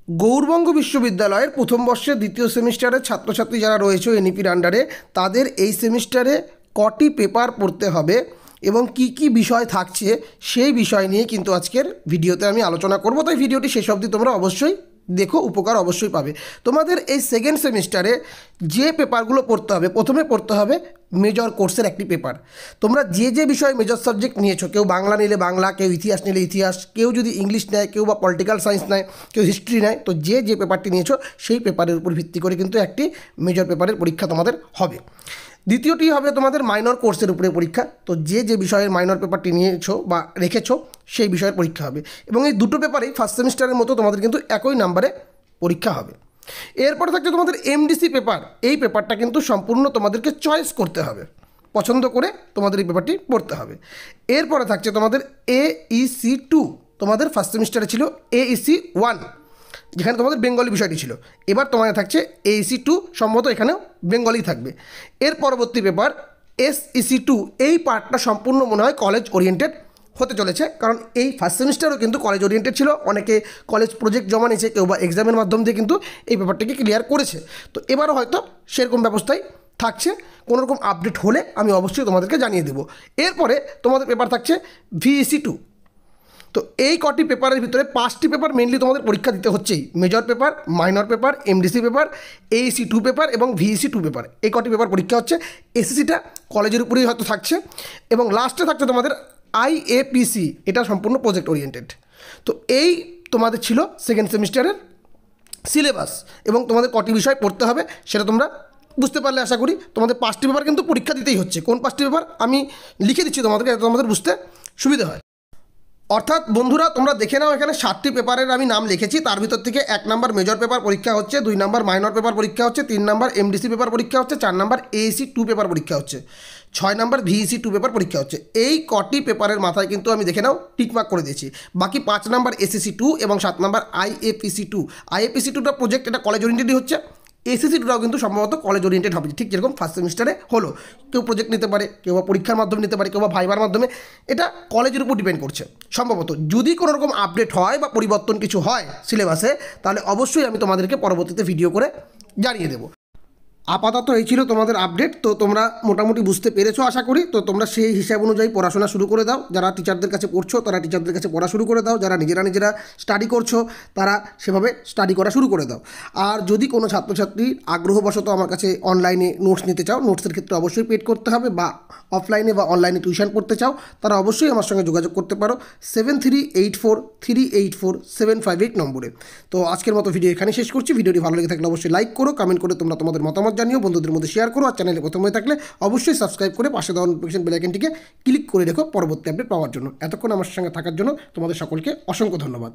গৌড়বঙ্গ বিশ্ববিদ্যালয়ের প্রথম বর্ষের দ্বিতীয় সেমিস্টারের ছাত্রছাত্রী যারা রয়েছে এনইপির আন্ডারে, তাদের এই সেমিস্টারে কটি পেপার পড়তে হবে এবং কি কি বিষয় থাকছে সেই বিষয় নিয়ে কিন্তু আজকের ভিডিওতে আমি আলোচনা করব। তাই ভিডিওটি শেষ অবধি তোমরা অবশ্যই দেখো, উপকার অবশ্যই পাবে। তোমাদের এই সেকেন্ড সেমিস্টারে যে পেপারগুলো পড়তে হবে, প্রথমে পড়তে হবে মেজর কোর্সের একটি পেপার। তোমরা যে যে বিষয়ে মেজর সাবজেক্ট নিয়েছো, কেউ বাংলা নিলে বাংলা, কেউ ইতিহাস নিলে ইতিহাস, কেউ যদি ইংলিশ নেয়, কেউ বা পলিটিক্যাল সায়েন্স নেয়, কেউ হিস্ট্রি নেয়, তো যে যে পেপারটি নিয়েছো সেই পেপারের উপর ভিত্তি করে কিন্তু একটি মেজর পেপারের পরীক্ষা তোমাদের হবে। দ্বিতীয়টি হবে তোমাদের মাইনর কোর্সের উপরে পরীক্ষা। তো যে যে বিষয়ের মাইনর পেপারটি নিয়েছো বা রেখেছো সেই বিষয়ের পরীক্ষা হবে, এবং এই দুটো পেপারেই ফার্স্ট সেমিস্টারের মতো তোমাদের কিন্তু একই নাম্বারে পরীক্ষা হবে। এরপরে থাকছে তোমাদের এমডিসি পেপার। এই পেপারটা কিন্তু সম্পূর্ণ তোমাদেরকে চয়েস করতে হবে, পছন্দ করে তোমাদের এই পেপারটি পড়তে হবে। এরপরে থাকছে তোমাদের AEC 2। তোমাদের ফার্স্ট সেমিস্টারে ছিল AEC 1, যেখানে তোমাদের বেঙ্গলি বিষয়টি ছিল। এবার তোমাদের থাকছে AEC 2, সম্ভবত এখানেও বেঙ্গলি থাকবে। এর পরবর্তী পেপার SEC 2। এই পার্টটা সম্পূর্ণ মনে হয় কলেজ ওরিয়েন্টেড হতে চলেছে, কারণ এই ফার্স্ট সেমিস্টারও কিন্তু কলেজ ওরিয়েন্টেড ছিল। অনেকে কলেজ প্রজেক্ট জমা নিয়েছে, কেউ বা এক্সামের মাধ্যম দিয়ে কিন্তু এই পেপারটাকে ক্লিয়ার করেছে। তো এবারও হয়তো সেরকম ব্যবস্থাই থাকছে। কোনোরকম আপডেট হলে আমি অবশ্যই তোমাদেরকে জানিয়ে দেবো। এরপরে তোমাদের পেপার থাকছে VEC 2। তো এই কটি পেপারের ভিতরে 5টি পেপার মেনলি তোমাদের পরীক্ষা দিতে হচ্ছেই: major paper, minor paper, MDC paper, AEC 2 paper এবং VEC 2 পেপার। এই কটি পেপার পরীক্ষা হচ্ছে। SECটা কলেজের উপরেই হয়তো থাকছে, এবং লাস্টে থাকছে তোমাদের IAPC। এটা সম্পূর্ণ প্রজেক্ট ওরিয়েন্টেড। তো এই তোমাদের ছিল সেকেন্ড সেমিস্টারের সিলেবাস, এবং তোমাদের কটি বিষয় পড়তে হবে সেটা তোমরা বুঝতে পারলে আশা করি। তোমাদের 5টি পেপার কিন্তু পরীক্ষা দিতেই হচ্ছে। কোন 5টি পেপার আমি লিখে দিচ্ছি তোমাদেরকে, যাতে তোমাদের বুঝতে সুবিধা হয়। অর্থাৎ বন্ধুরা, তোমরা দেখে নাও, এখানে 7টি পেপারের আমি নাম লিখেছি। তার ভিতর থেকে 1 নম্বর মেজর পেপার পরীক্ষা হচ্ছে, 2 নম্বর মাইনর পেপার পরীক্ষা হচ্ছে, 3 নম্বর MDC পেপার পরীক্ষা হচ্ছে, 4 নম্বর AEC 2 পেপার পরীক্ষা হচ্ছে, 6 নম্বর VEC 2 পেপার পরীক্ষা হচ্ছে। এই কটি পেপারের মাথায় কিন্তু আমি দেখে নাও টিকমার্ক করে দিয়েছি। বাকি 5 নম্বর SEC 2 এবং 7 নম্বর IAPC 2। IAPC 2টা প্রজেক্ট, এটা কলেজ ওরিয়েন্টেডই হচ্ছে। SEC 2টাও কিন্তু সম্ভবত কলেজ ওরিয়েন্টেড হবে, ঠিক যেরকম ফার্স্ট সেমিস্টারে হলো। কেউ প্রজেক্ট নিতে পারে, কেউ বা পরীক্ষার মাধ্যমে নিতে পারে, কেউ বা ভাইবার মাধ্যমে। এটা কলেজের উপর ডিপেন্ড করছে সম্ভবত। যদি কোনো রকম আপডেট হয় বা পরিবর্তন কিছু হয় সিলেবাসে, তাহলে অবশ্যই আমি তোমাদেরকে পরবর্তীতে ভিডিও করে জানিয়ে দেবো। আপাতত এই ছিল তোমাদের আপডেট। তো তোমরা মোটামুটি বুঝতে পেরেছো আশা করি। তো তোমরা সেই হিসাব অনুযায়ী পড়াশোনা শুরু করে দাও। যারা টিচারদের কাছে পড়ছো তারা টিচারদের কাছে পড়া শুরু করে দাও। যারা নিজেরা স্টাডি করছো তারা সেভাবে স্টাডি করা শুরু করে দাও। আর যদি কোনো ছাত্রছাত্রী আগ্রহবশত আমার কাছে অনলাইনে নোটস নিতে চাও, নোটসের ক্ষেত্রে অবশ্যই পেড করতে হবে, বা অফলাইনে বা অনলাইনে টিউশন পড়তে চাও, তারা অবশ্যই আমার সঙ্গে যোগাযোগ করতে পারো 7384384758 নম্বরে। তো আজকের মতো ভিডিও এখানে শেষ করছি। ভিডিওটি ভালো লেগে থাকলে অবশ্যই লাইক করো, কমেন্ট করে তোমরা তোমাদের মতামত জানিও, বন্ধুদের মধ্যে শেয়ার করো। আর চ্যানেলে প্রথম হয়ে থাকলে অবশ্যই সাবস্ক্রাইব করে পাশে দেওয়া নোটিফিকেশন বেল আইকনটিকে ক্লিক করে রেখো পরবর্তী আপডেট পাওয়ার জন্য। এতক্ষণ আমার সঙ্গে থাকার জন্য তোমাদের সকলকে অসংখ্য ধন্যবাদ।